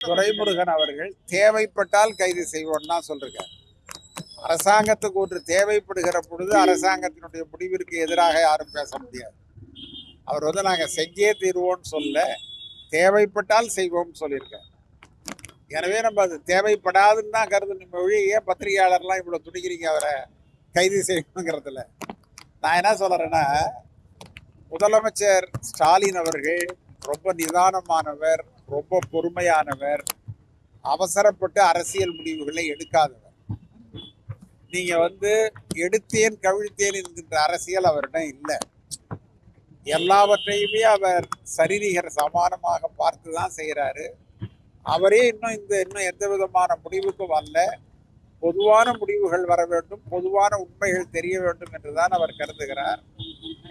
துரைமுருகன் அவர்கள் தேவைப்பட்டால் கைது செய்வோம் தான் சொல்றார். அரசாங்கத்துக்கு ஒன்று தேவைப்படுகிற பொழுது அரசாங்கத்தினுடைய முடிவிற்கு எதிராக யாரும் பேச முடியாது. அவர் நாங்க செஞ்சே தீர்வோம்னு சொல்ல, தேவைப்பட்டால் செய்வோம்னு சொல்லியிருக்கார். எனவே நம்ம அது தேவைப்படாதுன்னு தான் கருது மொழி. ஏன் பத்திரிகையாளர்லாம் இவ்வளவு துடிக்கிறீங்க அவரை கைது செய்யணுங்கிறதுல? நான் என்ன சொல்றேன்னா, முதலமைச்சர் ஸ்டாலின் அவர்கள் ரொம்ப நிதானமானவர், ரொம்ப பொறுமையானவர், அவசரப்பட்டு அரசியல் முடிவுகளை எடுக்காதவர். நீங்க எடுத்தேன் கவிழ்த்தேன் என்கின்ற அரசியல் அவரிடம் இல்லை. எல்லாவற்றையுமே அவர் சரிநிகர் சமானமாக பார்த்து தான் செய்கிறாரு. அவரே இன்னும் எந்த விதமான முடிவுக்கும் வரல. பொதுவான முடிவுகள் வர வேண்டும், பொதுவான உண்மைகள் தெரிய வேண்டும் என்றுதான் அவர் கருதுகிறார்.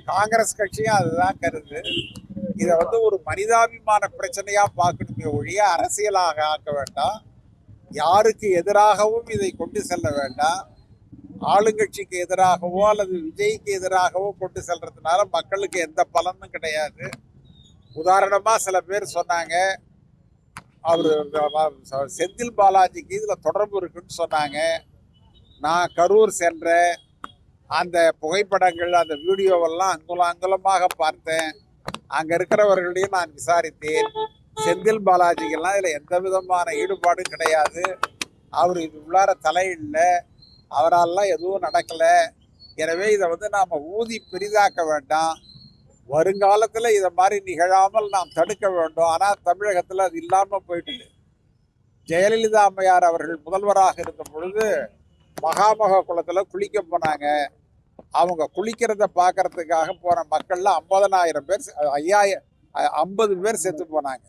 காங்கிரஸ் கட்சியும் அதுதான் கருது. இதை ஒரு மனிதாபிமான பிரச்சனையா பார்க்கணுமே ஒழிய அரசியலாக ஆக்க வேண்டாம். யாருக்கு எதிராகவும் இதை கொண்டு செல்ல வேண்டாம். ஆளுங்கட்சிக்கு எதிராகவோ அல்லது விஜய்க்கு எதிராகவோ கொண்டு செல்றதுனால மக்களுக்கு எந்த பலனும் கிடையாது. உதாரணமா சில பேர் சொன்னாங்க, அவரு செந்தில் பாலாஜிக்கு இதுல தொடர்பு இருக்குன்னு சொன்னாங்க. நான் கரூர் சென்ற அந்த புகைப்படங்கள், அந்த வீடியோவெல்லாம் அங்குலமாக பார்த்தேன். அங்க இருக்கிறவர்களையும் நான் விசாரித்தேன். செந்தில் பாலாஜிக்கெல்லாம் இதுல எந்த விதமான ஈடுபாடும் கிடையாது. அவர் இது உள்ளார தலையில்லை, அவரால்லாம் எதுவும் நடக்கல. எனவே இதை நாம ஊதி பெரிதாக்க வேண்டாம். வருங்காலத்துல இதை மாதிரி நிகழாமல் நாம் தடுக்க வேண்டும். ஆனால் தமிழகத்துல அது இல்லாம போயிட்டு, ஜெயலலிதா அம்மையார் அவர்கள் முதல்வராக இருந்த பொழுது மகாமக குளத்துல குளிக்க போனாங்க. அவங்க குளிக்கிறத பார்க்கறதுக்காக போன மக்கள்ல 50,000 பேர் 50 பேர் செத்து போனாங்க.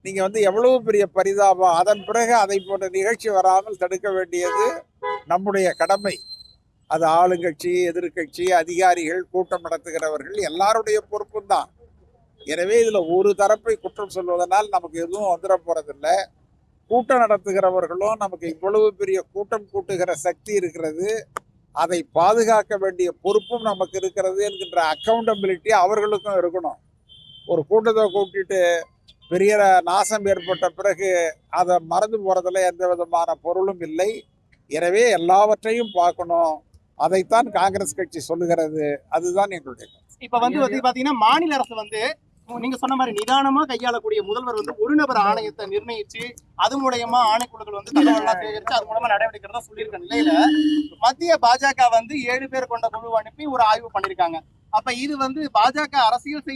நீங்க எவ்வளவு பெரிய பரிதாபம். அதன் பிறகு அதை போன்ற நிகழ்ச்சி வராமல் தடுக்க வேண்டியது நம்முடைய கடமை. அது ஆளுங்கட்சி, எதிர்கட்சி, அதிகாரிகள், கூட்டம் நடத்துகிறவர்கள் எல்லாருடைய பொறுப்பும் தான். எனவே இதுல ஒரு தரப்பை குற்றம் சொல்வதனால் நமக்கு எதுவும் வந்துட போறதில்லை. கூட்டம் நடத்துகிறவர்களும் நமக்கு இவ்வளவு பெரிய கூட்டம் கூட்டுகிற சக்தி இருக்கிறது, அதை பாதுகாக்க வேண்டிய பொறுப்பும் நமக்கு இருக்கிறது என்கின்ற அக்கௌண்டபிலிட்டி அவர்களுக்கும் இருக்கணும். ஒரு கூட்டத்தை கூட்டிட்டு பெரிய நாசம் ஏற்பட்ட பிறகு அதை மறந்து போறதுல எந்த விதமான பொருளும் இல்லை. எனவே எல்லாவற்றையும் பார்க்கணும். அதைத்தான் காங்கிரஸ் கட்சி சொல்லுகிறது. அதுதான் எங்களுடைய. இப்ப பாத்தீங்கன்னா மாநில அரசு நீங்க சொன்ன மாதிரி நிதானமா கையாளக்கூடிய முதல்வர் ஒரு நபர் ஆணையத்தை நிர்ணயிச்சு அது மூலமா ஆணைக்குழுக்கள் தகவல்லாம் சேகரிச்சு அது மூலமா நடவடிக்கை சொல்லியிருக்க நிலையில மத்திய பாஜக 7 பேர் கொண்ட குழு அனுப்பி ஒரு ஆய்வு பண்ணிருக்காங்க. அப்ப இது பாஜக அரசியல்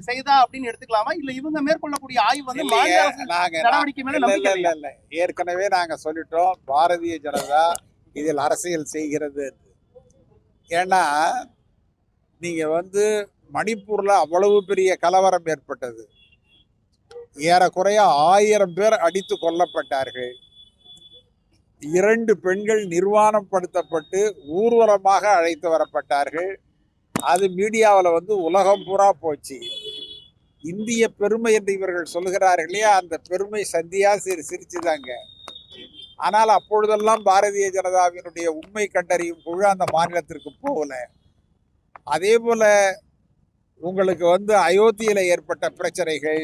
செய்தா அப்படின்னு எடுத்துக்கலாமா, இல்ல இவங்க மேற்கொள்ளக்கூடிய ஆய்வு நடவடிக்கை மேல? ஏற்கனவே நாங்க சொல்லிட்டோம், பாரதிய ஜனதா இதில் அரசியல் செய்கிறது. ஏன்னா நீங்க மணிப்பூர்ல அவ்வளவு பெரிய கலவரம் ஏற்பட்டது. ஏறக்குறைய 1000 பேர் அடித்து கொல்லப்பட்டார்கள். 2 பெண்கள் நிர்வாணப்படுத்தப்பட்டு ஊர்வலமாக அழைத்து வரப்பட்டார்கள். அது மீடியாவில் உலகம் பூரா போச்சு. இந்திய பெருமை என்று இவர்கள் சொல்லுகிறார்களே, அந்த பெருமை சந்தியா சிரிச்சுதாங்க. ஆனால் அப்பொழுதெல்லாம் பாரதிய ஜனதாவினுடைய உண்மை கண்டறியும் குழு அந்த மாநிலத்திற்கு போகல. அதே போல உங்களுக்கு அயோத்தியில ஏற்பட்ட பிரச்சனைகள்,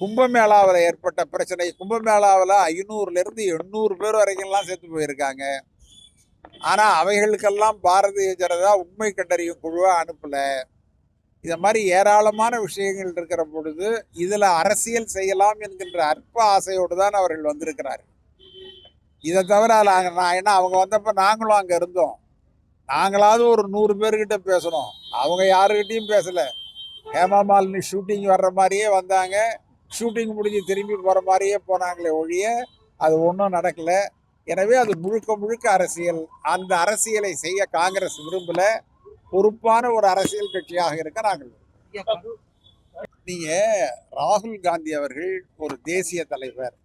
கும்பமேளாவில் ஏற்பட்ட பிரச்சனை, கும்பமேளாவில் 500 to 800 பேர் வரைக்கும்லாம் செத்து போயிருக்காங்க. ஆனா அவைகளுக்கெல்லாம் பாரதிய ஜனதா உண்மை கண்டறியும் குழுவை அனுப்பல. இத மாதிரி ஏராளமான விஷயங்கள் இருக்கிற பொழுது இதுல அரசியல் செய்யலாம் என்கின்ற அற்ப ஆசையோடு தான் அவர்கள் வந்திருக்கிறார்கள். இதை தவிர அவங்க வந்தப்ப நாங்களும் அங்க இருந்தோம். நாங்களாவது ஒரு 100 பேர்கிட்ட பேசணும். அவங்க யாருக்கிட்டையும் பேசல. ஹேமா மாலினி ஷூட்டிங் வர்ற மாதிரியே வந்தாங்க, ஷூட்டிங் முடிஞ்சு திரும்பி போற மாதிரியே போனாங்களே ஒழிய அது ஒன்றும் நடக்கல. எனவே அது முழுக்க அரசியல். அந்த அரசியலை செய்ய காங்கிரஸ் விரும்பல. பொறுப்பான ஒரு அரசியல் கட்சியாக இருக்க நாங்கள். நீங்க ராகுல் காந்தி அவர்கள் ஒரு தேசிய தலைவர்.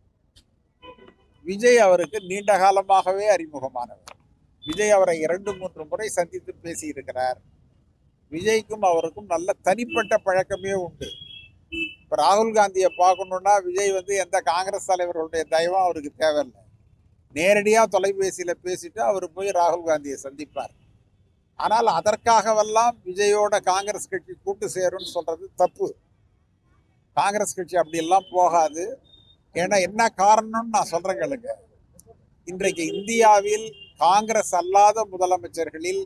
விஜய் அவருக்கு நீண்ட காலமாகவே அறிமுகமானவர். விஜய் அவரை 2-3 முறை சந்தித்து பேசி இருக்கிறார். விஜய்க்கும் அவருக்கும் நல்ல தனிப்பட்ட பழக்கமே உண்டு. இப்ப ராகுல் காந்தியை பார்க்கணும்னா விஜய் எந்த காங்கிரஸ் தலைவர்களுடைய தயவும் அவருக்கு தேவையில்லை. நேரடியா தொலைபேசியில பேசிட்டு அவர் போய் ராகுல் காந்தியை சந்திப்பார். ஆனால் அதற்காகவெல்லாம் விஜயோட காங்கிரஸ் கட்சி கூட்டு சேரும்னு சொல்றது தப்பு. காங்கிரஸ் கட்சி அப்படி எல்லாம் போகாது. ஏன்னா என்ன காரணம்னு நான் சொல்றேன் கேளுங்க. இன்றைக்கு இந்தியாவில் காங்கிரஸ் அல்லாத முதலமைச்சர்களில்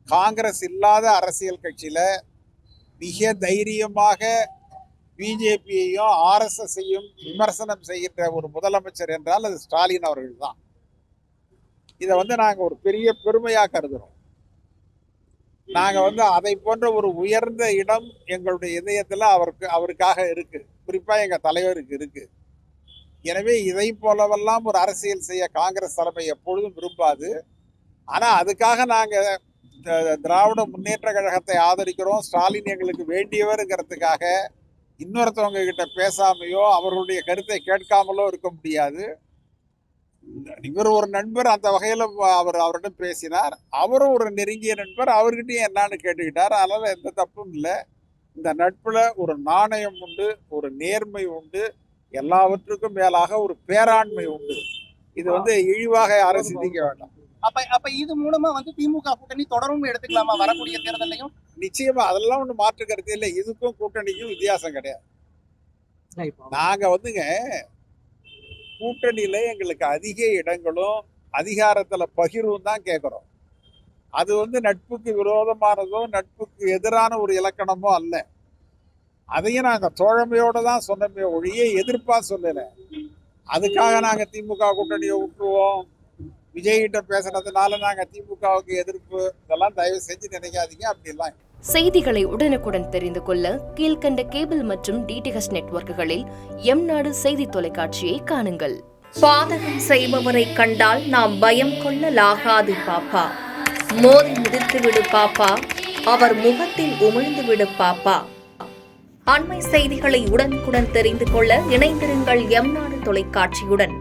காங்கிரஸ் இல்லாத அரசியல் கட்சியில மிக தைரியமாக பிஜேபியையும் ஆர்எஸ்எஸ்ஸையும் விமர்சனம் செய்கின்ற ஒரு முதலமைச்சர் என்றால் அது ஸ்டாலின் அவர்கள் தான். இதை நாங்க ஒரு பெரிய பெருமையா கருதுறோம். நாங்க அதை போன்ற ஒரு உயர்ந்த இடம் எங்களுடைய இதயத்துல அவருக்காக இருக்கு, குறிப்பா எங்க தலைவருக்கு இருக்கு. எனவே இதை போலவெல்லாம் ஒரு அரசியல் செய்ய காங்கிரஸ் தலைமை எப்பொழுதும் விரும்பாது. ஆனா அதுக்காக நாங்க திராவிட முன்னேற்ற கழகத்தை ஆதரிக்கிறோம், ஸ்டாலின் எங்களுக்கு வேண்டியவருங்கிறதுக்காக இன்னொருத்தவங்க கிட்ட பேசாமையோ அவர்களுடைய கருத்தை கேட்காமலோ இருக்க முடியாது. இவர் ஒரு நண்பர், அந்த வகையில அவரிடம் பேசினார். அவரும் ஒரு நெருங்கிய நண்பர், அவர்கிட்டயும் என்னன்னு கேட்டுக்கிட்டார். அதனால எந்த தப்பும் இல்லை. இந்த நட்புல ஒரு நாணயம் உண்டு, ஒரு நேர்மை உண்டு, எல்லாவற்றுக்கும் மேலாக ஒரு பேராண்மை உண்டு. இது இழிவாக யாரும் சிந்திக்க வேண்டாம். அப்ப இது மூலமா திமுக கூட்டணி தொடரும் எடுத்துக்கலாமா வரக்கூடிய தேர்தலையும்? நிச்சயமா, அதெல்லாம் ஒண்ணு மாற்று கருத்து இல்லை. இதுக்கும் கூட்டணிக்கும் வித்தியாசம் கிடையாது. நாங்க கூட்டணியில எங்களுக்கு அதிக இடங்களும் அதிகாரத்துல பகிர்வும் தான் கேட்கிறோம். அது நட்புக்கு விரோதமானதோ நட்புக்கு எதிரான ஒரு இலக்கணமோ அல்ல. அதையும் நாங்க தோழமையோட தான் சொன்னமே ஒழிய எதிர்ப்பா சொல்லல. அதுக்காக நாங்க திமுக கூட்டணியை விட்டுருவோம், விஜய் கிட்ட பேசுறதுனால நாங்க திமுகவுக்கு எதிர்ப்பு, இதெல்லாம் தயவு செஞ்சு நினைக்காதீங்க. அப்படிலாம் செய்திகளை உடனுக்குடன் தெரிந்து கொள்ள கீழ்கண்ட கேபிள் மற்றும் டிடிஎச் நெட்வொர்க்குகளில் எம்நாடு செய்தி தொலைக்காட்சியை காணுங்கள். பாதகம் செய்பவரை கண்டால் நாம் பயம் கொள்ளலாகாது பாப்பா. மோதி மிதித்து விடு பாப்பா, அவர் முகத்தில் உமிழ்ந்து விடு பாப்பா. அண்மை செய்திகளை உடனுக்குடன் தெரிந்து கொள்ள இணைந்திருங்கள் எம்நாடு தொலைக்காட்சியுடன்.